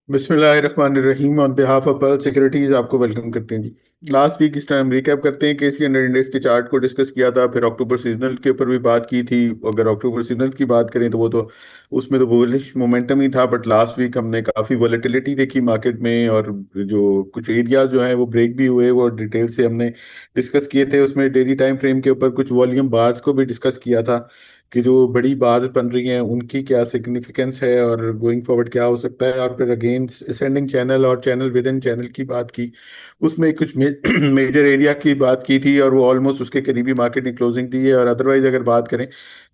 बिस्मिल्लाहिर्रहमानिर्रहीम on behalf of pearl securities आपको welcome करते हैं जी। लास्ट वीक इस टाइम रिकैप करते हैं कि इसके अंडर इंडेक्स के चार्ट को डिस्कस किया था, फिर अक्टूबर सीजनल के ऊपर भी बात की थी। अगर अक्टूबर सीजनल की बात करें तो वो तो उसमें तो बुलिश मोमेंटम ही था, बट लास्ट वीक हमने काफ़ी वॉलेटिलिटी देखी मार्केट में, और जो कुछ एरियाज जो हैं वो ब्रेक भी हुए, वो डिटेल से हमने डिस्कस किए थे। उसमें डेली टाइम फ्रेम के ऊपर कुछ वॉल्यूम बार्स को भी डिस्कस किया था कि जो बड़ी बार बन रही हैं उनकी क्या सिग्निफिकेंस है और गोइंग फॉरवर्ड क्या हो सकता है। और फिर अगेन असेंडिंग चैनल और चैनल विद इन चैनल की बात की। उसमें कुछ मेजर एरिया की बात की थी और वो ऑलमोस्ट उसके करीबी मार्केट ने क्लोजिंग दी है। और अदरवाइज अगर बात करें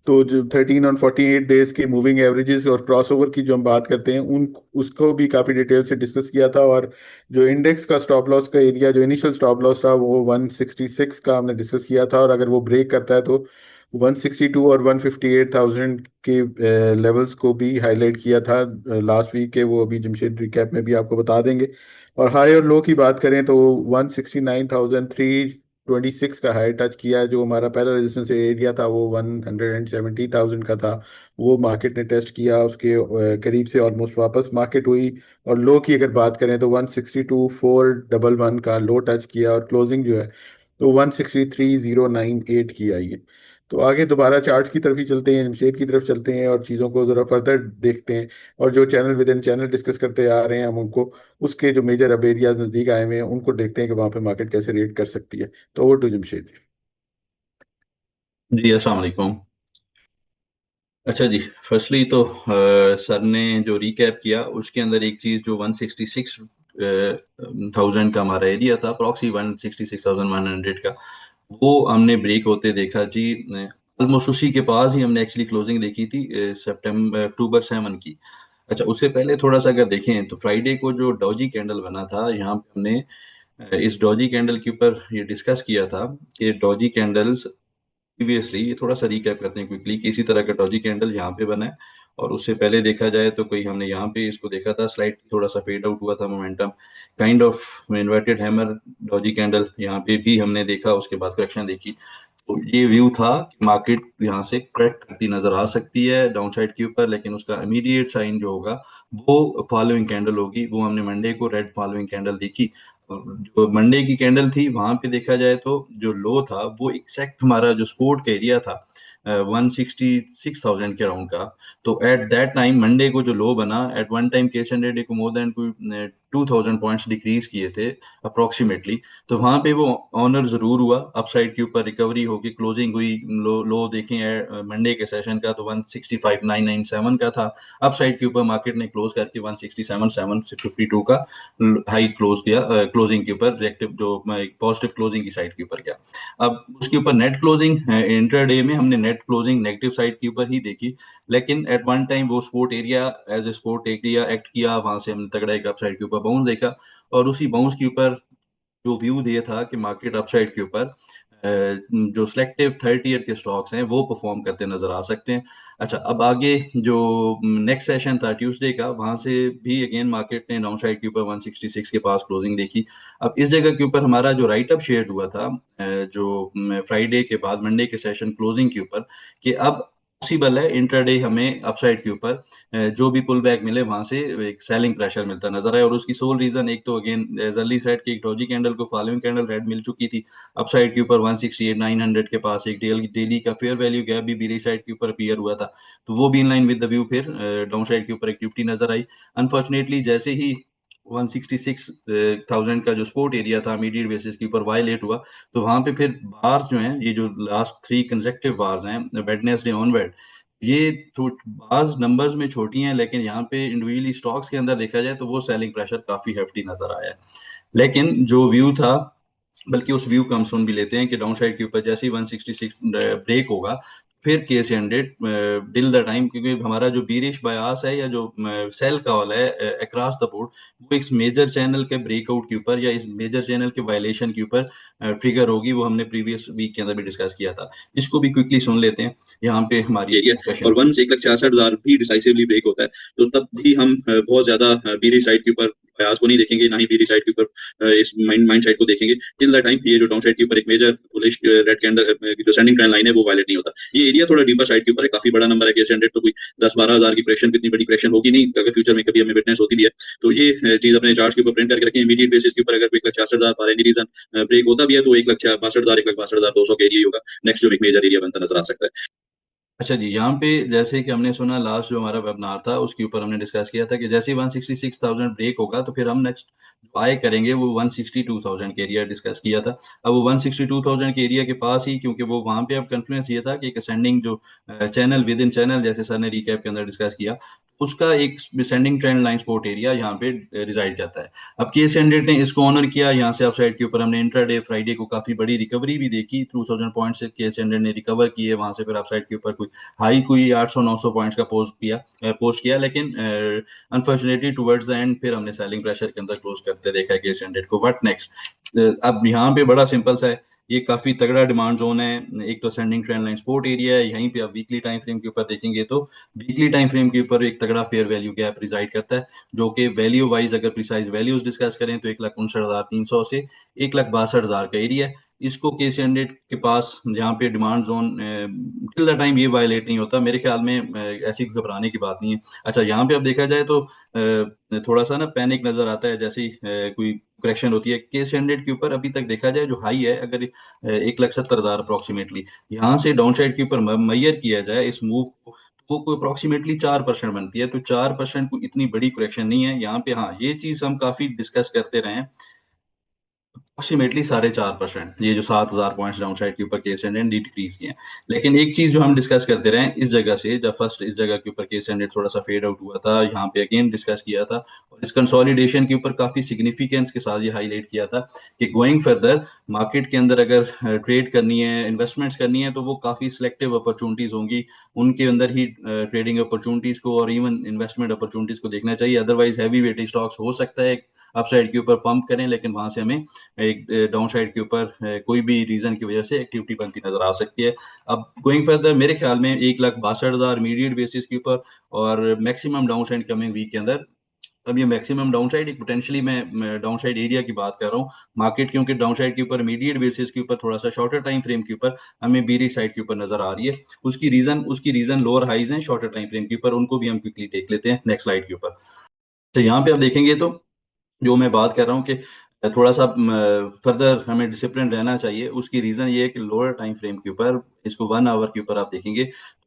तो जो 13 और 48 डेज के मूविंग एवरेजेस और क्रॉसओवर की जो हम बात करते हैं उन उसको भी काफ़ी डिटेल से डिस्कस किया था। और जो इंडेक्स का स्टॉप लॉस का एरिया, जो इनिशियल स्टॉप लॉस था, वो 166 का हमने डिस्कस किया था। और अगर वो ब्रेक करता है तो 162 और 158,000 के लेवल्स को भी हाईलाइट किया था लास्ट वीक के। वो अभी जमशेद रिकैप में भी आपको बता देंगे। और हाई और लो की बात करें तो 169,326 का हाई टच किया है। जो हमारा पहला रेजिस्टेंस एरिया था वो 170,000 का था, वो मार्केट ने टेस्ट किया। उसके करीब से ऑलमोस्ट वापस मार्केट हुई। और लो की अगर बात करें तो 162,411 का लो टच किया, और क्लोजिंग जो है तो 163,098 की आई है। तो आगे दोबारा चार्ट्स की तरफ ही चलते हैं, जमशेद की तरफ चलते हैं और चीज़ों को ज़रा फर्दर देखते हैं। और जो channel with in channel discuss करते आ रहे हैं हम उनको, उसके जो मेजर अब एरियाज नज़दीक आए हुए हैं उनको देखते हैं कि वहाँ पे मार्केट कैसे रेट कर सकती है। तो ओवर टू जमशेद। जी अस्सलाम वालेकुम। अच्छा जी। फर्स्टली तो सर ने जो रिकैप किया उसके अंदर एक चीज़ जो 166,000 का हमारा एरिया था, प्रॉक्सी 166,100 का, वो हमने ब्रेक होते देखा जी। ऑलमोस्ट उसी के पास ही हमने एक्चुअली क्लोजिंग देखी थी सितंबर अक्टूबर 7 की। अच्छा, उससे पहले थोड़ा सा अगर देखें तो फ्राइडे को जो डॉजी कैंडल बना था, यहाँ पे हमने इस डॉजी कैंडल के ऊपर ये डिस्कस किया था कि डॉजी कैंडल्स प्रीवियसली, ये थोड़ा सा रिकैप करते हैं क्विकली, कि इसी तरह का डॉजी कैंडल यहाँ पे बना है। और उससे पहले देखा जाए तो कोई हमने यहाँ पे इसको देखा था, स्लाइड थोड़ा सा फेड आउट हुआ था momentum, kind of inverted hammer Doge candle यहाँ पे भी हमने देखा। उसके बाद करेक्शन देखी, तो ये व्यू था कि मार्केट यहाँ से करेक्ट करती नजर आ सकती है डाउन साइड के ऊपर, लेकिन उसका इमीडिएट साइन जो होगा वो फॉलोइंग कैंडल होगी। वो हमने मंडे को रेड फॉलोइंग कैंडल देखी। और जो मंडे की कैंडल थी वहां पे देखा जाए तो जो लो था वो एग्जैक्ट हमारा जो सपोर्ट का एरिया था 166,000 के अराउंड का। तो एट दैट टाइम मंडे को जो लो बना, at one time case hundred को मोर देन 2,000 पॉइंट्स डिक्रीज किए थे अप्रोक्सीमेटली। तो वहां पे वो ऑनर जरूर हुआ, अपसाइड के ऊपर रिकवरी होगी, क्लोजिंग हुई। लो देखें मंडे के सेशन का तो 165,997 का था। अपसाइड के ऊपर मार्केट ने क्लोज करके 167,752 का हाई क्लोज किया, क्लोजिंग के ऊपर रिएक्टिव जो पॉजिटिव क्लोजिंग की साइड के ऊपर गया। अब उसके ऊपर नेट क्लोजिंग इंटरडे में हमने नेट क्लोजिंग नेगेटिव साइड के ऊपर ही देखी, लेकिन एट वन टाइम वो support area as a support area act किया। वहां से हमने तगड़ा एक अपसाइड के ऊपर बाउंस देखा, और उसी बाउंस के ऊपर जो व्यू दिया था कि मार्केट अपसाइड के ऊपर जो सिलेक्टिव थर्ड ईयर के स्टॉक्स हैं वो परफॉर्म करते नजर आ सकते हैं। अच्छा, अब आगे जो नेक्स्ट सेशन था ट्यूसडे का, वहां से भी अगेन मार्केट ने डाउन साइड के ऊपर 166 के पास क्लोजिंग देखी। अब इस जगह के ऊपर हमारा जो राइट अप शेयर हुआ था जो फ्राइडे के बाद मंडे के सेशन क्लोजिंग के ऊपर, कि अब पॉसिबल है इंट्राडे हमें अपसाइड के ऊपर जो भी पुल बैक मिले वहां से एक सेलिंग प्रेशर मिलता नजर आया। और उसकी सोल रीजन एक तो अगेन अर्ली साइड की एक डॉजी कैंडल को फॉलोइंग कैंडल रेड मिल चुकी थी। अपसाइड के ऊपर 168,900 के पास एक डेली का फेयर वैल्यू गैप भी बीरी साइड के ऊपर अपीयर हुआ था, तो वो भी in line with the view फिर डाउन साइड के ऊपर एक्टिविटी नजर आई। अनफॉर्चुनेटली जैसे ही 166,000 का जो सपोर्ट एरिया था इमीडिएट बेसिस के ऊपर वायलेट हुआ, तो वहां पे फिर बार्स जो हैं, ये जो लास्ट 3 कंसेक्टिव बार्स हैं वेडनेसडे ऑनवर्ड, ये बार्स नंबर्स में छोटी हैं, लेकिन यहाँ पे इंडिविजुअली स्टॉक्स के अंदर देखा जाए तो वो सेलिंग प्रेशर काफी हेफ्टी नजर आया है। लेकिन जो व्यू था, बल्कि उस व्यू को हम सुन भी लेते हैं कि डाउन साइड के ऊपर जैसे ही 166 ब्रेक होगा, फिर case hundred till the time, क्योंकि हमारा जो बीरिश बायास है या जो सेल कॉल है अक्रॉस द बोर्ड, वो इस मेजर चैनल के ब्रेकआउट के ऊपर या इस मेजर चैनल के वायलेशन के ऊपर ट्रिगर होगी। वो हमने प्रीवियस वीक के अंदर भी डिस्कस किया था। इसको भी क्विकली सुन लेते हैं, यहाँ पे हमारी एरिया और डिस्कशन। 1 से 1,66,000 भी डिसाइसिवली ब्रेक होता है, तो तब भी हम बहुत ज्यादा बीरी साइड के ऊपर आज को नहीं देखेंगे, ना ही बीरी साइड के ऊपर इस माइंड माइंड साइड को देखेंगे टिल द टाइम ये जो डाउन साइड के ऊपर एक मेजर बुलिश रेड कैंडल जो सेंडिंग ट्रेंड लाइन है वो वायलेट नहीं होता। ये एरिया थोड़ा डीपर साइड के ऊपर है, काफी बड़ा नंबर है, केस 100 तो कोई 10-12 हजार की करेक्शन, इतनी बड़ी करेक्शन होगी नहीं अगर फ्यूचर में कभी हमें विटनेस होती भी है। तो ये चीज अपने चार्ट के ऊपर प्रिंट करके रखें। इमीडिएट बेसिस के ऊपर अगर कोई 1,66,000 फॉर एनी रीजन ब्रेक होता भी है तो 1,62,000 1,62,200 का एरिया ही होगा नेक्स्ट, जो एक मेजर एरिया बनता नजर आ सकता है। अच्छा जी, यहाँ पे जैसे कि हमने सुना लास्ट जो हमारा वेबिनार था उसके ऊपर हमने डिस्कस किया था कि जैसे ही 166,000 ब्रेक होगा तो फिर हम नेक्स्ट बाय करेंगे वो 162,000 के एरिया डिस्कस किया था। अब वो 162,000 के एरिया के पास ही, क्योंकि वो वहां पे अब कन्फ्लुएंस ये था कि एक असेंडिंग जो चैनल विद इन चैनल, जैसे सर ने रिकैप के अंदर डिस्कस किया, उसका एक descending trend line support area यहाँ पे रिजाइड करता है। अब केस 100 ने इसको ऑनर किया, यहाँ से अपसाइड के ऊपर हमने इंट्राडे फ्राइडे को काफी बड़ी रिकवरी भी देखी, 2000 पॉइंट से केस 100 ने रिकवर किए, वहां से फिर अपसाइड के ऊपर कोई हाई कोई 800-900 पॉइंट्स का पोस्ट किया, लेकिन अनफॉर्चुनेटली टुवर्ड्स द एंड फिर हमने सेलिंग प्रेशर के अंदर क्लोज करते देखा है केस 100 को। What next? अब यहाँ पे बड़ा सिंपल सा है, ये काफी तगड़ा डिमांड जोन है। एक तो sending trend line support area है, यहीं पे आप वीकली टाइम फ्रेम के ऊपर देखेंगे तो वीकली टाइम फ्रेम के ऊपर एक तगड़ा फेयर वैल्यू गैप रिजाइड करता है, जो कि वैल्यू वाइज अगर प्रिसाइज वैल्यूज डिस्कस करें तो 1,59,300 से 1,62,000 का एरिया है। इसको केस 100 के पास जहाँ पे demand zone till the time ये वायलेट नहीं होता, मेरे ख्याल में ऐसी घबराने की बात नहीं है। अच्छा, यहाँ पे अब देखा जाए तो थोड़ा सा ना पैनिक नजर आता है जैसे ही कोई करेक्शन होती है। केस 100 के ऊपर अभी तक देखा जाए जो हाई है, अगर 1,70,000 अप्रोक्सीमेटली यहाँ से डाउन साइड के ऊपर मैयर किया जाए इस मूव को, तो वो अप्रोक्सीमेटली 4% बनती है। तो 4% को इतनी बड़ी करेक्शन नहीं है यहाँ पे। हाँ, ये चीज हम काफी डिस्कस करते रहे हैं, अप्रोक्सीमेटली 4.5%, ये जो 7,000 पॉइंट्स डाउन साइड के ऊपर केस हंड्रेड डिक्रीज किए हैं। लेकिन एक चीज जो हम डिस्कस करते रहे इस जगह से, जब फर्स्ट इस जगह के ऊपर केस हंड्रेड थोड़ा सा फेड आउट हुआ था, यहाँ पे अगेन डिस्कस किया था और इस कंसोलिडेशन के ऊपर काफी सिग्निफिकेंस के साथ ये हाईलाइट किया था कि गोइंग फर्दर मार्केट के अंदर अगर ट्रेड करनी है, इन्वेस्टमेंट्स करनी है, तो वो काफी सिलेक्टिव अपॉर्चुनिटीज होंगी, उनके अंदर ही ट्रेडिंग अपॉर्चुनिटीज को और इवन इन्वेस्टमेंट अपॉर्चुनिटीज को देखना चाहिए। अदरवाइज हैवी वेटेज स्टॉक्स हो सकता है अपसाइड के ऊपर पंप करें, लेकिन वहां से हमें एक डाउन साइड के ऊपर कोई भी रीजन की वजह से एक्टिविटी बनती नजर आ सकती है। अब गोइंग फर्दर मेरे ख्याल में 1,62,000 इमीडिएट बेसिस के ऊपर और maximum down side coming week के अंदर। अब ये मैक्सिमम डाउन साइड एक पोटेंशियली मैं डाउन साइड एरिया की बात कर रहा हूँ। मार्केट क्योंकि डाउन साइड के ऊपर इमीडिएट बेसिस के ऊपर थोड़ा सा शॉर्टर टाइम फ्रेम के ऊपर हमें बीरी साइड के ऊपर नजर आ रही है। उसकी रीजन लोअर हाइज हैं शॉर्टर टाइम फ्रेम के ऊपर, उनको भी हम क्विकली देख लेते हैं नेक्स्ट स्लाइड के ऊपर। तो यहाँ पे आप देखेंगे तो जो मैं बात कर रहा हूँ कि थोड़ा सा फर्दर हमें डिसिप्लिन रहना चाहिए, उसकी रीजन ये है कि लोअर टाइम फ्रेम के ऊपर, इसको 1 आवर के ऊपर आप देखेंगे,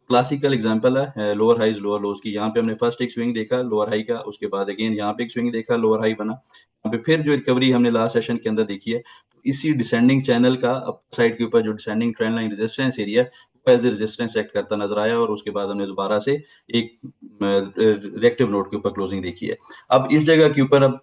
क्लासिकल एग्जांपल है लोअर हाइज लोअर लोज की। यहाँ पे हमने फर्स्ट एक स्विंग देखा लोअर हाई का, उसके बाद अगेन यहाँ पे एक स्विंग देखा लोअर हाई बना, यहाँ पे फिर जो रिकवरी हमने लास्ट सेशन के अंदर देखी है, तो इसी डिसेंडिंग चैनल का अप साइड के ऊपर जो descending trend line resistance area as a resistance act करता नजर आया और उसके बाद हमने दोबारा से एक रिएक्टिव नोट के ऊपर क्लोजिंग देखी है। अब इस जगह के ऊपर अब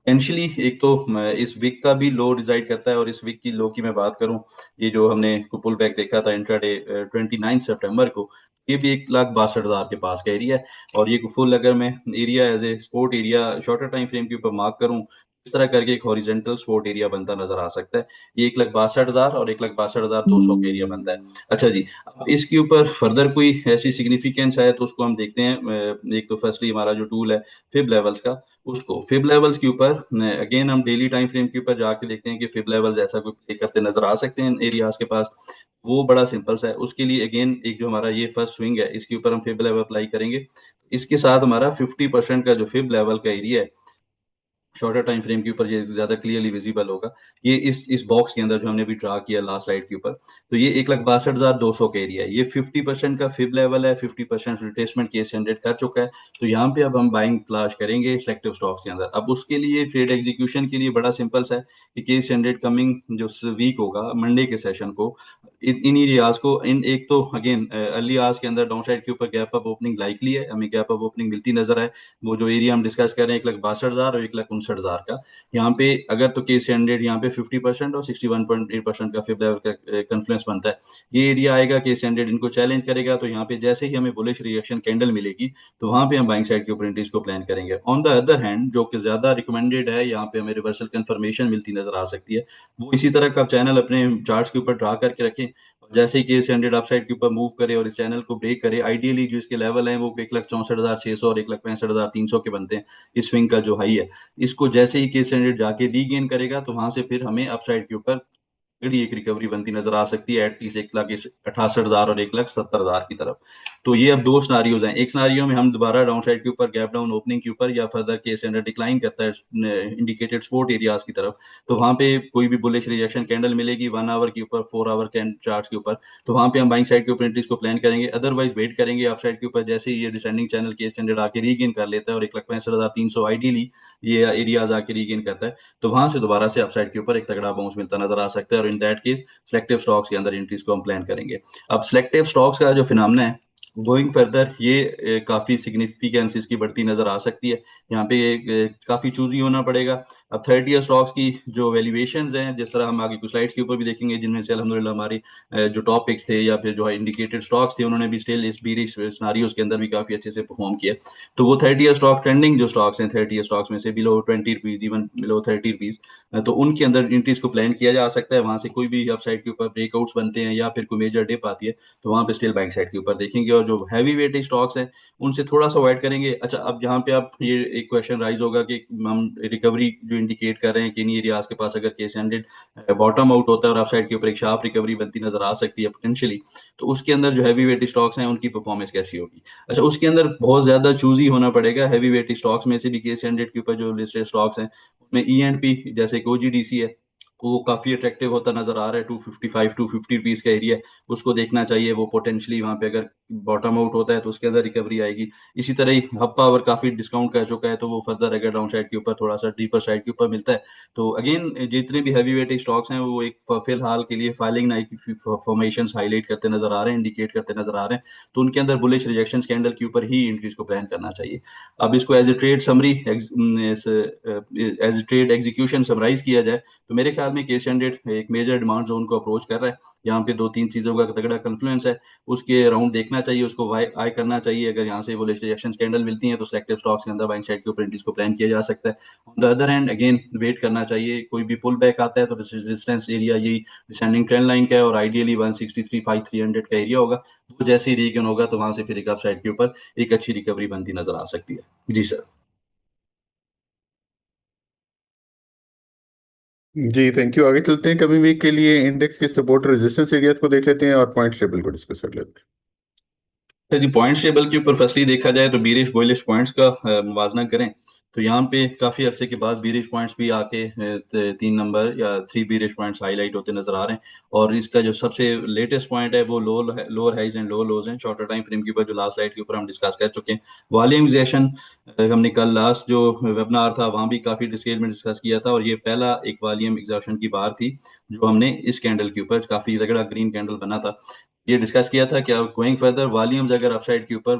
पोटेंशियली एक तो इस वीक का भी लो रिजाइड करता है, और इस वीक की लो की मैं बात करूं, ये जो हमने पुल बैक देखा था इंट्राडे 29 सितंबर को, ये भी 1,62,000 के पास का एरिया है। और ये फुल अगर मैं area as a support area shorter time frame के ऊपर मार्क करूं, इस तरह करके एक हॉरिजेंटल सपोर्ट एरिया बनता नजर आ सकता है। ये 1,62,000 और 1,62,200 का एरिया बनता है। अच्छा जी, अब इसके ऊपर फर्दर कोई ऐसी सिग्निफिकेंस है तो उसको हम देखते हैं। एक तो फर्स्टली हमारा जो टूल है फिब लेवल्स का, उसको फिब लेवल्स के ऊपर अगेन हम डेली टाइम फ्रेम के ऊपर जाके देखते हैं कि फिब लेवल्स ऐसा कोई प्ले करते नजर आ सकते हैं एरियाज के पास। वो बड़ा सिंपल सा है, उसके लिए अगेन एक जो हमारा ये फर्स्ट स्विंग है इसके ऊपर हम फिब लेवल अप्लाई करेंगे, इसके साथ हमारा 50% का जो फिब लेवल का एरिया है शॉर्टर टाइम फ्रेम के ऊपर ये ज्यादा क्लियरली विजिबल होगा। ये इस बॉक्स के अंदर जो हमने अभी ड्रा किया लास्ट स्लाइड के ऊपर, तो ये 1,62,200 का एरिया है, ये 50% का फिब लेवल है, 50% रिट्रेसमेंट केस जनरेट कर चुका है। तो यहाँ पे अब हम बाइंग तलाश करेंगे सिलेक्टिव स्टॉक्स के अंदर। अब उसके लिए ट्रेड एग्जीक्यूशन के लिए बड़ा सिंपल सा है कि केस जनरेट कमिंग जो वीक होगा मंडे के सेशन को, इन एरियाज को, इन एक तो अगेन अर्ली आवर्स के अंदर डाउन साइड के ऊपर गैप अप ओपनिंग लाइकली है, हमें गैप अप ओपनिंग मिलती नजर आए। वो जो एरिया हम डिस्कस कर रहे हैं 1,62,000 और 1,59,000 का, यहाँ पे अगर तो केस 100 यहाँ पे 50% और 61.8% का फिब लेवल का कन्फ्लुएंस बनता है, ये एरिया आएगा केस 100 इनको चैलेंज करेगा, तो यहाँ पे जैसे ही हमें बुलिश रिएक्शन कैंडल मिलेगी तो वहां पे हम बाइंग साइड के ऊपर एंट्रीज को प्लान करेंगे। ऑन द अदर हैंड जो कि ज्यादा रिकमेंडेड है, यहाँ पे हमें रिवर्सल कंफर्मेशन मिलती नजर आ सकती है, वो इसी तरह का चैनल अपने चार्ट्स के ऊपर ड्रा करके रखें जैसे ही केस 100 अपसाइड के ऊपर मूव करे और इस चैनल को ब्रेक करे, आइडियली जो इसके लेवल हैं वो 1,64,600 और 1,65,300 के बनते हैं, इस स्विंग का जो हाई है। इसको जैसे ही केस 100 जाके रीगेन करेगा तो वहां से फिर हमें अपसाइड के ऊपर तगड़ी एक रिकवरी बनती नजर आ सकती है, एटलीस्ट 1,68,000 और 1,70,000 की तरफ। तो ये अब दो सिनारियोज हैं। एक सिनारियो में हम दोबारा डाउन साइड के ऊपर गैप डाउन ओपनिंग के ऊपर या फर्दर केस अंडर डिक्लाइन करता है इंडिकेटेड सपोर्ट एरियाज की तरफ, तो वहां पे कोई भी बुलिश रिजेक्शन कैंडल मिलेगी 1 आवर के ऊपर, 4 आवर चार्ट के ऊपर, तो वहां पे हम बाइंग साइड के ऊपर एंट्रीज को प्लान करेंगे। अदरवाइज वेट करेंगे अप साइड के ऊपर, जैसे ही ये डिसेंडिंग चैनल केस स्टैंडर्ड आके रीगेन कर लेता है और 1,65,300 आइडियली ये एरियाज आके रीगेन करता है, तो वहां से दोबारा से अपसाइड के ऊपर एक तगड़ा बाउंस मिलता नजर आ सकता है, और in that case selective stocks के अंदर एंट्रीज को हम प्लान करेंगे। अब सिलेक्टिव स्टॉक्स का जो फिनोमेना है गोइंग फर्दर, ये काफी सिग्निफिकेंस इसकी बढ़ती नजर आ सकती है। यहाँ पे काफी चूजी होना पड़ेगा। अब 30 ईयर स्टॉक्स की जो वैल्यूएशंस हैं, जिस तरह हम आगे कुछ स्लाइड्स के ऊपर भी देखेंगे, जिनमें से अल्हम्दुलिल्लाह हमारी जो टॉप पिक्स थे या फिर जो है इंडिकेटेड स्टॉक्स थे, उन्होंने भी स्टिल इस बीरिश सिनारियोज के अंदर भी काफी अच्छे से परफॉर्म किया। तो वो 30 ईयर स्टॉक ट्रेंडिंग जो स्टॉक्स हैं, 30 ईयर स्टॉक्स में से below 20 rupees, even below 30 rupees, तो उनके अंदर इंट्रीज को प्लान किया जा सकता है। वहां से कोई भी अपसाइड के ऊपर ब्रेकआउट्स बनते हैं या फिर कोई मेजर डिप आती है, तो वहां पे स्टिल बैंक साइड के ऊपर देखेंगे, और जो हैवी वेट स्टॉक्स हैं उनसे थोड़ा सा अवॉइड करेंगे। अच्छा, अब जहाँ पे आप ये एक क्वेश्चन राइज होगा कि हम रिकवरी जो इंडिकेट कर रहे हैं कि इन एरियाज के पास अगर केस हंड्रेड बॉटम आउट होता है और अपसाइड के ऊपर एक शार्प रिकवरी बनती नजर आ सकती है पोटेंशियली, तो उसके अंदर जो हैवी वेट स्टॉक्स हैं उनकी परफॉर्मेंस कैसी होगी। अच्छा, उसके अंदर बहुत ज्यादा चूजी होना पड़ेगा। हैवी वेट स्टॉक्स में से भी केस हंड्रेड के ऊपर जो लिस्टेड स्टॉक्स हैं उनमें ई एंड पी, जैसे कि ओजीडीसी है, वो काफी अट्रैक्टिव होता नजर आ रहा है। 250 रुपीज का एरिया, उसको देखना चाहिए। वो पोटेंशियली वहां पे अगर बॉटम आउट होता है तो उसके अंदर रिकवरी आएगी। इसी तरह ही हब पावर काफी डिस्काउंट कर चुका है, तो वो फर्दर अगर डाउन साइड के ऊपर थोड़ा सा डीपर साइड के ऊपर मिलता है, तो अगेन जितने भी हैवी वेट स्टॉक्स हैं वो एक फिलहाल के लिए फाइलिंग नाइट की फॉर्मेशन हाईलाइट करते नजर आ रहे हैं, इंडिकेट करते नजर आ रहे हैं, तो उनके अंदर बुलिश रिजेक्शन कैंडल के ऊपर ही इंट्रीज को प्लान करना चाहिए। अब इसको as a trade summary, as a trade execution summarise किया जाए, तो मेरे ख्याल में केस हंड्रेड एक मेजर डिमांड जोन को अप्रोच कर रहा है। यहाँ पे दो तीन चीजों का तगड़ा कन्फ्लुएंस है, उसके अराउंड देखना चाहिए, उसको आई करना चाहिए। अगर यहाँ से वो रिजेक्शन कैंडल मिलती है तो सेलेक्टिव स्टॉक्स के अंदर बाइंग साइड के ऊपर एंट्रीज को प्लान किया जा सकता है। On the other hand again wait करना चाहिए। कोई भी पुल बैक आता है तो रेजिस्टेंस एरिया यही डिसेंडिंग ट्रेंड लाइन का है, और आइडियली 163,500 का एरिया होगा। वो जैसे ही रीगन होगा तो वहां से फिर एक अप साइड के ऊपर एक अच्छी रिकवरी बनती नजर आ सकती है। जी सर। जी थैंक यू। आगे चलते हैं। कमिंग वीक के लिए इंडेक्स के सपोर्ट रेजिस्टेंस एरियाज को देख लेते हैं और पॉइंट टेबल को डिस्कस कर लेते सर जी, पॉइंट्स टेबल के ऊपर फर्स्टली देखा जाए तो बीरिश बुलिश पॉइंट्स का मुवाजना करें, तो यहाँ पे काफी अरसे के बाद बीरिश पॉइंट्स भी आके 3 नंबर या 3 बीरिश पॉइंट्स हाईलाइट होते नजर आ रहे हैं। और इसका जो सबसे लेटेस्ट पॉइंट है वो लोअर हाइज एंड लो लोज हैं शॉर्टर टाइम फ्रेम के ऊपर, जो लास्ट स्लाइड के ऊपर हम डिस्कस कर चुके हैं। वॉल्यूमाइजेशन हमने कल लास्ट जो वेबिनार था वहाँ भी काफी डिटेल में डिस्कस किया था, और ये पहला एक वॉल्यूम एग्जॉशन की बार थी जो हमने इस कैंडल के ऊपर, काफी तगड़ा ग्रीन कैंडल बना था, ये डिस्कस किया था। क्या गोइंग फर्दर वॉल्यूम्स अगर अपसाइड के ऊपर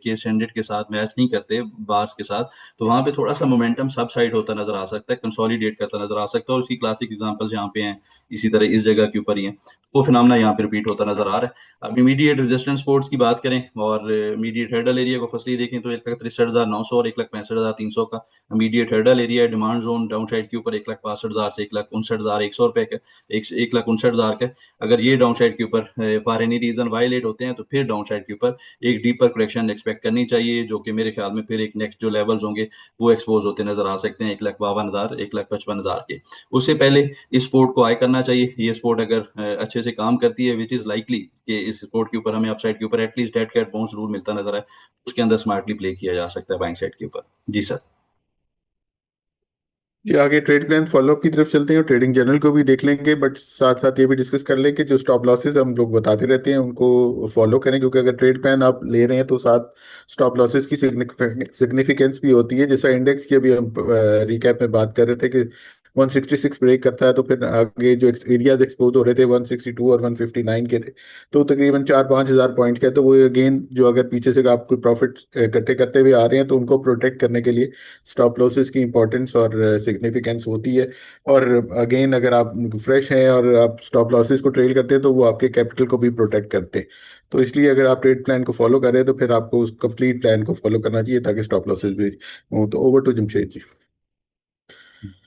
केस हंड्रेड के साथ मैच नहीं करते बार्स के साथ, तो वहां पे थोड़ा सा मोमेंटम सब साइड होता नजर आ सकता है, कंसोलिडेट करता नजर आ सकता है, और उसकी क्लासिक एग्जांपल्स यहाँ पे हैं, इसी तरह इस जगह के ऊपर ही है। वो फिनोमेना यहाँ पे रिपीट होता नजर आ रहा है। अब इमीडिएट रेजिस्टेंस सपोर्ट्स की बात करें और इमीडिएट हर्डल एरिया को फर्स्टली देखें, तो 1,63,900 और 1,65,300 का इमीडिएट हर्डल एरिया है। डिमांड जोन डाउन साइड के ऊपर 1,65,000 से 1,59,100 रुपए का, 1,59,000 का। अगर ये डाउन साइड के ऊपर फॉर एनी रीजन वायलेट होते हैं, तो फिर डाउन साइड के ऊपर एक डीपर करेक्शन एक्सपेक्ट करनी चाहिए, जो कि मेरे ख्याल में फिर एक नेक्स्ट जो लेवल्स होंगे वो एक्सपोज होते नजर आ सकते हैं 1,52,000, 1,55,000 के। उससे पहले इस स्पोर्ट को आई करना चाहिए। ये स्पोर्ट अगर अच्छे से काम करती है, विच इज लाइकली कि इस स्पोर्ट के ऊपर हमें अपसाइड के ऊपर at least dead cat bounce rule मिलता नजर आए, उसके अंदर स्मार्टली प्ले किया जा सकता है बैंक साइड के ऊपर। जी सर। हैं। ये आगे ट्रेड प्लान फॉलोअप की तरफ चलते हैं और ट्रेडिंग जर्नल को भी देख लेंगे, बट साथ साथ ये भी डिस्कस कर लें कि जो स्टॉप लॉसेस हम लोग बताते रहते हैं उनको फॉलो करें, क्योंकि अगर ट्रेड प्लान आप ले रहे हैं तो साथ स्टॉप लॉसेस की सिग्निफिकेंस भी होती है। जैसा इंडेक्स की अभी हम रिकैप में बात कर रहे थे कि 166 ब्रेक करता है तो फिर आगे जो एरियाज एक्सपोज हो रहे थे 162 और 159 के थे, तो तकरीबन 4-5 हज़ार पॉइंट के, तो वो अगेन जो अगर पीछे से आप कोई प्रॉफिट इकट्ठे करते हुए आ रहे हैं तो उनको प्रोटेक्ट करने के लिए स्टॉप लॉसेस की इंपॉर्टेंस और सिग्निफिकेंस होती है। और अगेन अगर आप फ्रेश हैं और आप स्टॉप लॉसेस को ट्रेल करते हैं तो वो आपके कैपिटल को भी प्रोटेक्ट करते हैं। तो इसलिए अगर आप ट्रेड प्लान को फॉलो कर रहे हैं तो फिर आपको उस कंप्लीट प्लान को फॉलो करना चाहिए ताकि स्टॉप लॉसेस भी हो। तो ओवर टू जमशेद जी।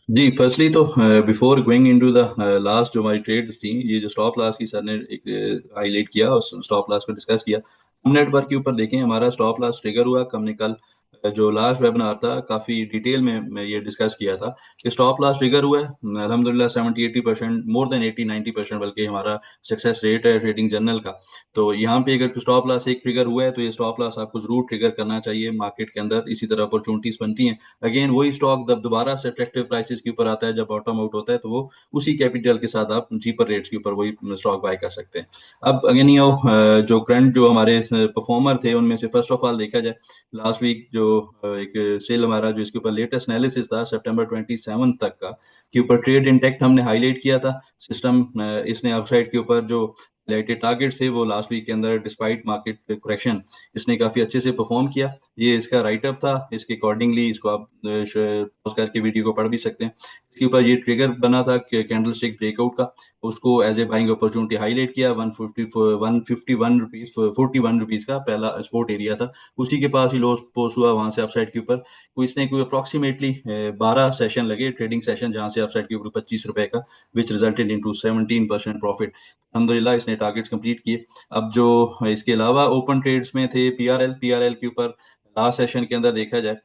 जी, फर्स्टली तो before going into the last जो हमारी ट्रेड्स थी, ये जो स्टॉप लॉस की सर ने एक हाईलाइट किया और स्टॉप लॉस को डिस्कस किया। हम नेटवर्क के ऊपर देखें, हमारा स्टॉप लॉस ट्रिगर हुआ। हमने कल जो लास्ट वेबिनार था काफ़ी डिटेल में मैं ये डिस्कस किया था कि स्टॉप लॉस ट्रिगर हुआ है। अल्हम्दुलिल्लाह 70-80%, मोर देन 80-90% बल्कि हमारा सक्सेस रेट है ट्रेडिंग जर्नल का। तो यहाँ पे अगर स्टॉप लॉस एक ट्रिगर हुआ है तो ये स्टॉप लॉस आपको जरूर ट्रिगर करना चाहिए मार्केट के अंदर। इसी तरह अपॉर्चुनिटीज बनती हैं। अगेन वही स्टॉक जब दोबारा से अट्रैक्टिव प्राइसेस के ऊपर आता है, जब बॉटम आउट होता है, तो वो उसी कैपिटल के साथ आप चीपर रेट्स के ऊपर वही स्टॉक बाय कर सकते हैं। अब अगेन ये जो करंट जो हमारे परफॉर्मर थे उनमें से फर्स्ट ऑफ ऑल देखा जाए, लास्ट वीक जो एक सेल हमारा जो इसके ऊपर लेटेस्ट एनालिसिस था सितंबर 27 तक का के ऊपर ट्रेड इंटेक्ट हमने हाईलाइट किया था। सिस्टम इसने अपसाइड के ऊपर जो हाईलाइटेड टारगेट्स थे वो लास्ट वीक के अंदर डिस्पाइट मार्केट करेक्शन इसने काफी अच्छे से परफॉर्म किया। ये इसका राइटअप था, इसके अकॉर्डिंगली इसको आप पॉज करके वीडियो को पढ़ भी सकते हैं। इसके ऊपर ये ट्रिगर बना था कैंडल स्टिक ब्रेकआउट का, उसको as a buying opportunity highlight किया। 151 रुपीज 41 रुपीज का पहला सपोर्ट एरिया था, उसी के पास ही लो पोस्ट हुआ वहां से अपसाइड के ऊपर। कोई इसने कोई अप्रोक्सीमेटली 12 सेशन लगे ट्रेडिंग सेशन, जहां से अपसाइड के ऊपर 25 रुपए का, विच रिजल्टेड इनटू 17% प्रॉफिट। अलहमदुलिल्लाह इसने टारगेट्स कंप्लीट किए। अब जो इसके अलावा ओपन ट्रेड्स में थे पीआरएल के ऊपर लास्ट सेशन के अंदर देखा जाए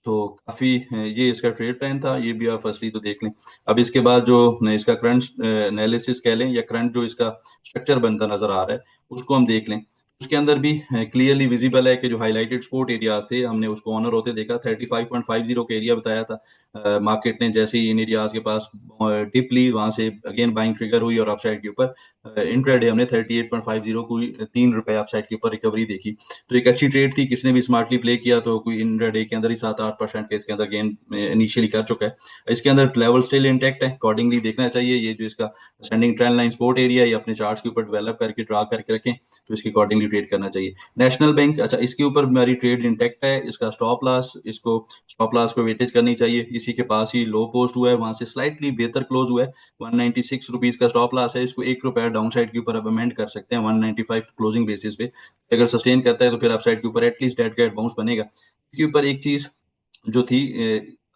तो काफी ये इसका ट्रेड प्लान था, ये भी आप फर्स्टली तो देख लें। अब इसके बाद जो इसका करंट एनालिसिस कह लें या करंट जो इसका स्ट्रक्चर बनता नजर आ रहा है उसको हम देख लें। उसके अंदर भी क्लियरली विजिबल है कि जो हाईलाइटेड सपोर्ट एरियाज थे हमने उसको ऑनर होते देखा। 35.50 का एरिया बताया था मार्केट ने, जैसे ही इन एरियाज के पास डिप ली वहां से अगेन बाइंग ट्रिगर हुई और अपसाइड के ऊपर इंट्राडे हमने 38.50 को 3 रुपए अपसाइड के ऊपर रिकवरी देखी। तो एक अच्छी ट्रेड थी, किसने भी स्मार्टली प्ले किया तो कोई इंट्राडे के अंदर ही 7-8% के इसके अंदर गेन इनिशियली कर चुका है। इसके अंदर लेवल स्टिल इंटैक्ट है, अकॉर्डिंगली देखना चाहिए। ये जो इसका trending trend line support area ये अपने चार्ट्स के ऊपर डेवलप करके ड्रा करके रखें, तो इसके अकॉर्डिंगली ट्रेड करना चाहिए। नेशनल बैंक, अच्छा इसके ऊपर हमारी ट्रेड इंटैक्ट है। इसका स्टॉप लॉस, इसको स्टॉप लॉस को वेटेज करनी चाहिए। इसी के पास ही लो पोस्ट हुआ है, वहां से स्लाइटली बेहतर क्लोज हुआ है। 196 रुपीज का स्टॉप लॉस है, इसको 1 रुपया डाउन साइड के ऊपर अब अमेंड कर सकते हैं 195 क्लोजिंग बेसिस पे। अगर सस्टेन करता है तो फिर अपसाइड के ऊपर एटलीस्ट डेड कैट बाउंस बनेगा। इसके ऊपर एक चीज जो थी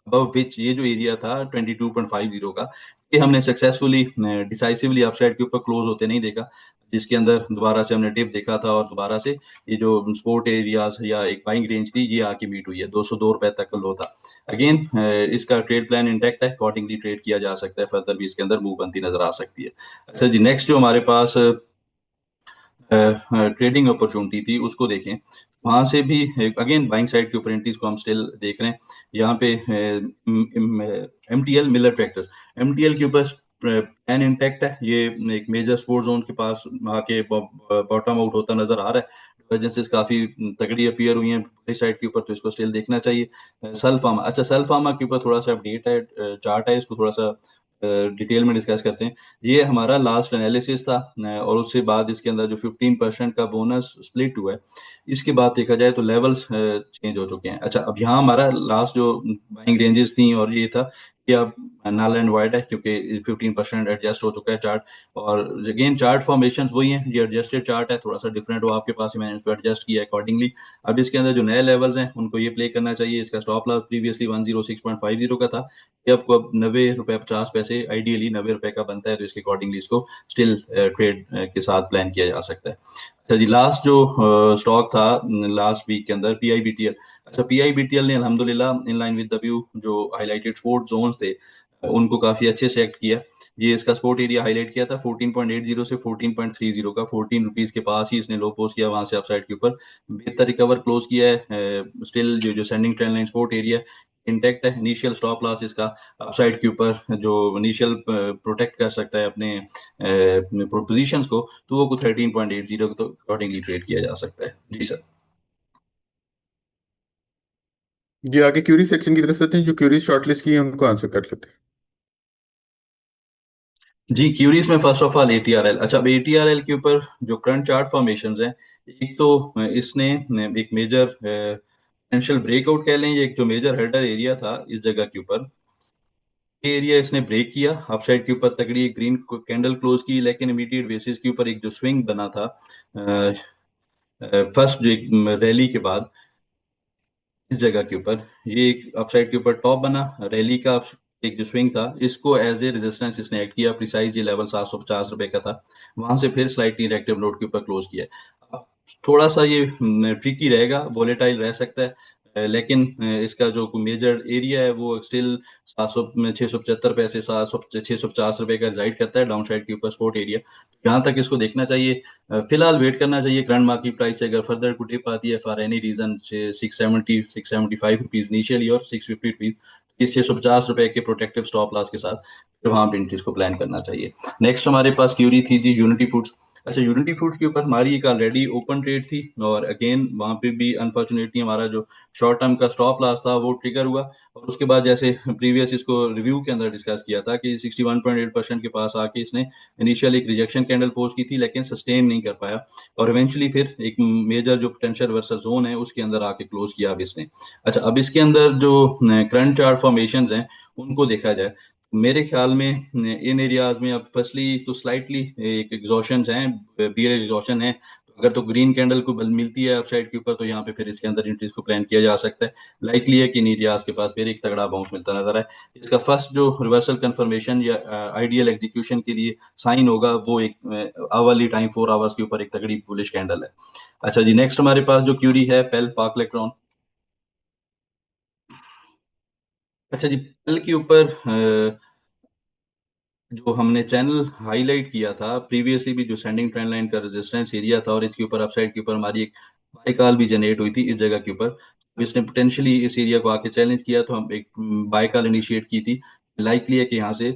अबव विच ये जो एरिया था 22.50 का, ये हमने सक्सेसफुली डिसाइसिवली अपसाइड के ऊपर क्लोज होते नहीं देखा, जिसके अंदर दोबारा से हमने डिप देखा था और दोबारा से ये जो सपोर्ट एरियाज या एक बाइंग रेंज थी ये आके मीट हुई है। 202 रुपए तक का लो था। अगेन इसका ट्रेड प्लान इंटैक्ट है, अकॉर्डिंगली ट्रेड किया जा सकता है। फर्दर भी इसके अंदर मूव बनती नजर आ सकती है। अच्छा जी, नेक्स्ट जो हमारे पास ट्रेडिंग अपॉर्चुनिटी थी उसको देखें, वहां से भी अगेन बाइंग साइड की अपॉर्चुनिटीज को हम स्टिल देख रहे हैं। यहाँ पे एमटीएल मिलर ट्रैक्टर्स, एमटीएल के ऊपर प्लान इंटैक्ट है। ये एक मेजर स्पोर्ट जोन के पास आके बॉटम आउट होता नजर आ रहा है। divergences काफी तगड़ी अपीयर हुई है साइड के ऊपर, तो इसको स्टिल देखना चाहिए। सल फार्मा, अच्छा सल फार्मा के ऊपर थोड़ा सा अपडेट है, चार्ट है, इसको थोड़ा सा डिटेल में डिस्कस करते हैं। ये हमारा लास्ट एनालिसिस था और उससे बाद इसके अंदर जो 15% का बोनस स्प्लिट हुआ है, इसके बाद देखा जाए तो लेवल्स चेंज हो चुके हैं। अच्छा, अब यहाँ हमारा लास्ट जो बाइंग रेंजेस थी और ये था कि अब नल एंड वाइड है क्योंकि 15% एडजस्ट हो चुका है चार्ट। और अगेन चार्ट फॉर्मेशन वही है, ये एडजस्टेड चार्ट है, थोड़ा सा डिफरेंट हो आपके पास, मैंने इसको एडजस्ट किया अकॉर्डिंगली। अब इसके अंदर जो नए लेवल्स हैं उनको ये प्ले करना चाहिए। इसका स्टॉप लॉस प्रीवियसली 106.50 का था, ये आपको अब 90 रुपये 50 पैसे, आइडियली 90 रुपए का बनता है, तो इसके अकॉर्डिंगली इसको स्टिल ट्रेड के साथ प्लान किया जा सकता है। अच्छा जी, लास्ट जो स्टॉक था लास्ट वीक के अंदर पीआईबीटीएल। अच्छा, पीआईबीटीएल ने अल्हम्दुलिल्लाह in line with the view जो हाईलाइटेड सपोर्ट जोन्स थे उनको काफी अच्छे से एक्ट किया। ये इसका सपोर्ट एरिया हाईलाइट किया था 14.80 से 14.30 का, 14 रुपीज के पास ही इसने लो पोस्ट किया, वहां से अपसाइड के ऊपर बेहतर रिकवर क्लोज किया है। स्टिल जो जो sending trend line support area intact है। इनिशियल स्टॉप लॉस इसका अपसाइड के ऊपर जो इनिशियल प्रोटेक्ट कर सकता है अपने पोजीशंस को, तो वो 13.80 तो अकॉर्डिंगली ट्रेड किया जा सकता है। जी सर। जी, आगे क्यूरी सेक्शन की तरफ से थे, जो क्यूरीज शॉर्टलिस्ट की है उनको आंसर कर लेते जी, क्यूरीज में फर्स्ट ऑफ ऑल एटीआरएल। अच्छा, अब एटीआरएल के ऊपर जो करंट चार्ट फॉर्मेशंस हैं, एक तो इसने एक मेजर पोटेंशियल ब्रेकआउट कह लें, ये एक जो मेजर हर्डल एरिया था इस जगह के ऊपर, ये एरिया इसने ब्रेक किया, अपसाइड के ऊपर तगड़ी ग्रीन कैंडल क्लोज की, लेकिन इमीडिएट बेसिस के ऊपर एक जो स्विंग बना था फर्स्ट जो रैली के बाद इस जगह के ऊपर, ये एक अपसाइड के ऊपर टॉप बना रैली का। एक जो स्विंग था, इसको एज ए रेजिस्टेंस इसने एक्ट किया। प्रिसाइज ये लेवल 750 रुपए का था, वहां से फिर स्लाइटली नेगेटिव नोट के ऊपर क्लोज किया है। अब थोड़ा सा ये ट्रिकी रहेगा, वोलेटाइल रह सकता है, लेकिन इसका जो मेजर एरिया है वो स्टिल 675 पैसे, 650 रुपए का रिजाइड करता है डाउन साइड के ऊपर सपोर्ट एरिया। जहां तक इसको देखना चाहिए, फिलहाल वेट करना चाहिए करंट मार्केट प्राइस से। अगर फर्दर को डिप आती है for any reason, 675 rupees initially और 650 रुपीज, इस 650 रुपए के प्रोटेक्टिव स्टॉप लॉस के साथ फिर वहां पे एंट्रीज को प्लान करना चाहिए। नेक्स्ट हमारे पास क्यूरी थी जी यूनिटी फूड्स। अच्छा, यूनिटी फूड्स के ऊपर हमारी एक ऑलरेडी ओपन ट्रेड थी, और अगेन वहां पे भी अनफॉर्चुनेटली हमारा जो शॉर्ट टर्म का स्टॉप लॉस था वो ट्रिगर हुआ। और उसके बाद जैसे प्रीवियस इसको रिव्यू के अंदर डिस्कस किया था कि 61.8% के पास आके इसने इनिशियल एक रिजेक्शन कैंडल पोस्ट की थी, लेकिन सस्टेन नहीं कर पाया, और इवेंचुअली फिर एक मेजर जो पोटेंशियल रिवर्सल जोन है उसके अंदर आके क्लोज किया अब इसने। अच्छा, अब इसके अंदर जो करंट चार्ट फॉर्मेशंस हैं उनको देखा जाए, मेरे ख्याल में इन एरियाज में अब फर्स्टली तो स्लाइटली एक एग्जॉशन हैं, बियर एग्जॉशन है। अगर तो ग्रीन कैंडल को बल मिलती है अपसाइड के ऊपर, तो यहाँ पे फिर इसके अंदर एंट्रीज को प्लान किया जा सकता है। लाइकली है कि इन एरियाज के पास फिर एक तगड़ा बाउंस मिलता नजर है। इसका फर्स्ट जो रिवर्सल कंफर्मेशन या आइडियल एग्जीक्यूशन के लिए साइन होगा वो एक आवरली टाइम 4 आवर्स के ऊपर एक तगड़ी बुलिश कैंडल है। अच्छा जी, नेक्स्ट हमारे पास जो क्यूरी है पेल पार्क इलेक्ट्रॉन। अच्छा जी, पेल के ऊपर जो हमने चैनल हाईलाइट किया था प्रीवियसली भी, जो सेंडिंग ट्रेंड लाइन का रेजिस्टेंस एरिया था, और इसके ऊपर अपसाइड के ऊपर हमारी एक बाय कॉल भी जनरेट हुई थी इस जगह के ऊपर। इसने पोटेंशियली इस एरिया को आके चैलेंज किया, तो हम एक बाय कॉल इनिशिएट की थी। लाइकली है कि यहाँ से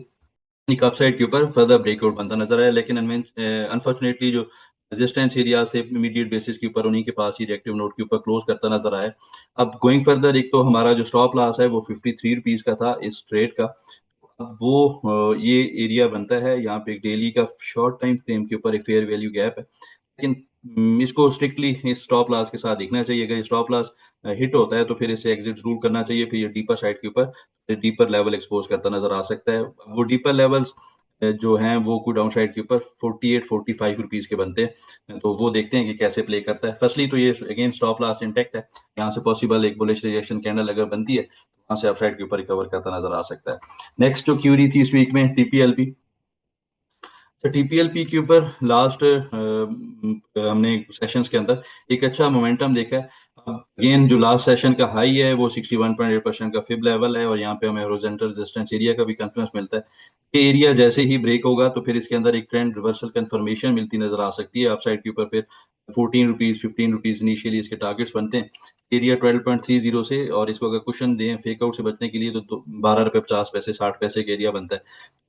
एक अपसाइड के ऊपर फर्दर ब्रेकआउट बनता नजर आया, लेकिन अनफॉर्चुनेटली जो रेजिस्टेंस एरिया से इमीडिएट बेसिस के ऊपर उन्हीं के पास ही रिएक्टिव नोट के ऊपर क्लोज करता नजर आया। अब गोइंग फर्दर, एक तो हमारा जो स्टॉप लॉस है वो 53 रुपीज का था इस ट्रेड का। अब वो ये एरिया बनता है यहाँ पे एक डेली का शॉर्ट टाइम फ्रेम के ऊपर एक फेयर वैल्यू गैप है, लेकिन इसको स्ट्रिक्टली इस स्टॉप लॉस के साथ देखना चाहिए। अगर स्टॉप लॉस हिट होता है तो फिर इसे एग्जिट रूल करना चाहिए, फिर ये डीपर साइड के ऊपर डीपर लेवल एक्सपोज करता नजर आ सकता है। वो डीपर लेवल्स जो हैं वो को डाउन साइड के ऊपर 48-45 रुपीज के बनते हैं, तो वो देखते हैं कि कैसे प्ले करता है। फर्स्टली तो ये अगेन स्टॉप लॉस इंटेक्ट है, यहाँ से पॉसिबल एक बुलिश रिजेक्शन कैंडल अगर बनती है तो वहां से अपसाइड के ऊपर रिकवर करता नजर आ सकता है। नेक्स्ट जो क्यूरी थी इस वीक में टीपीएलपी। तो टीपीएलपी के ऊपर लास्ट हमने सेशंस के अंदर एक अच्छा मोमेंटम देखा है। अगेन जो लास्ट सेशन का हाई है वो 61.8% का फिब लेवल है, और यहाँ पे हमें हॉरिजॉन्टल रेजिस्टेंस एरिया का भी कॉन्फिडेंस मिलता है। ये एरिया जैसे ही ब्रेक होगा तो फिर इसके अंदर एक ट्रेंड रिवर्सल कंफर्मेशन मिलती नजर आ सकती है अपसाइड के ऊपर। फिर 14 रुपीज 15 रुपीज इनिशियली इसके टारगेट्स बनते हैं एरिया 12.30 से, और इसको अगर कुशन दें फेक आउट से बचने के लिए तो 12 रुपये 50 पैसे 60 पैसे का एरिया बनता है।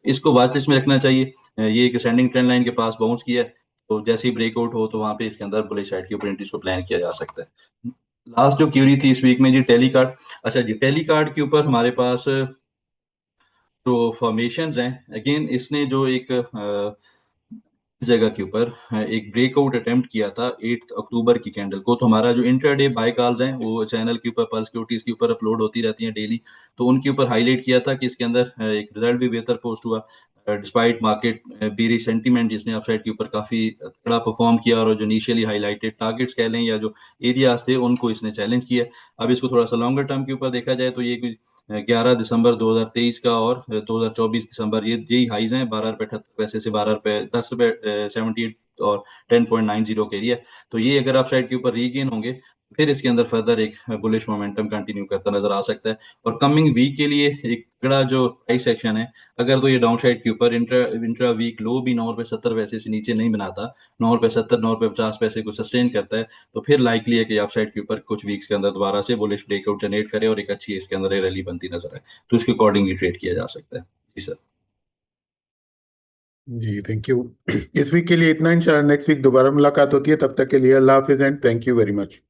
इसको वॉच लिस्ट में रखना चाहिए। ये एक असेंडिंग ट्रेंड लाइन के पास बाउंस किया है, तो जैसे ही ब्रेकआउट हो तो वहां पे इसके अंदर बुलिश साइड की ऊपर एंट्रीज को प्लान किया जा सकता है। लास्ट जो क्यूरी थी इस वीक में जी टेली कार्ड। अच्छा जी, टेली कार्ड के ऊपर हमारे पास जो फॉर्मेशंस हैं, अगेन इसने जो एक इस जगह के ऊपर एक ब्रेकआउट अटेम्प्ट किया था 8 अक्टूबर की कैंडल को। तो हमारा जो इंट्राडे बाय कॉल्स हैं वो चैनल के ऊपर पल्स सिक्योरिटीज के ऊपर अपलोड होती रहती हैं डेली, तो उनके ऊपर हाईलाइट किया था कि इसके अंदर एक रिजल्ट भी बेहतर पोस्ट हुआ डिस्पाइट मार्केट बीरी सेंटीमेंट, जिसने अपसाइड के ऊपर काफी तगड़ा परफॉर्म किया, और जो इनिशियली हाईलाइटेड टारगेट्स कह लें या जो एरियाज थे उनको इसने चैलेंज किया। अब इसको थोड़ा सा लॉन्गर टर्म के ऊपर देखा जाए तो ये 11 दिसंबर 2023 का और 2024 दिसंबर, ये यही हाइज हैं 12 रुपये 78 पैसे से 12 रुपये 10 रुपये 78 और 10.90 के एरिया। तो ये अगर आप साइड के ऊपर रीगेन होंगे फिर इसके अंदर फर्दर एक बुलिश मोमेंटम कंटिन्यू करता नजर आ सकता है। और कमिंग वीक के लिए एक बड़ा जो प्राइस सेक्शन है, अगर तो ये डाउन साइड के ऊपर इंट्रा इंट्रा वीक लो भी 9 रुपये 70 पैसे से नीचे नहीं बनाता, 9 रुपये 70 9 रुपये 50 पैसे को सस्टेन करता है, तो फिर लाइकली है कि आप साइड के ऊपर कुछ वीक्स के अंदर दोबारा से बुलिश ब्रेकआउट जनरेट करे और एक अच्छी इसके अंदर रैली बनती नजर आए, तो उसके अकॉर्डिंगली ट्रेड किया जा सकता है। जी सर। जी थैंक यू। इस वीक के लिए इतना, इंशाल्लाह नेक्स्ट वीक दोबारा मुलाकात होती है, तब तक के लिए अल्लाह हाफिज and thank you very much.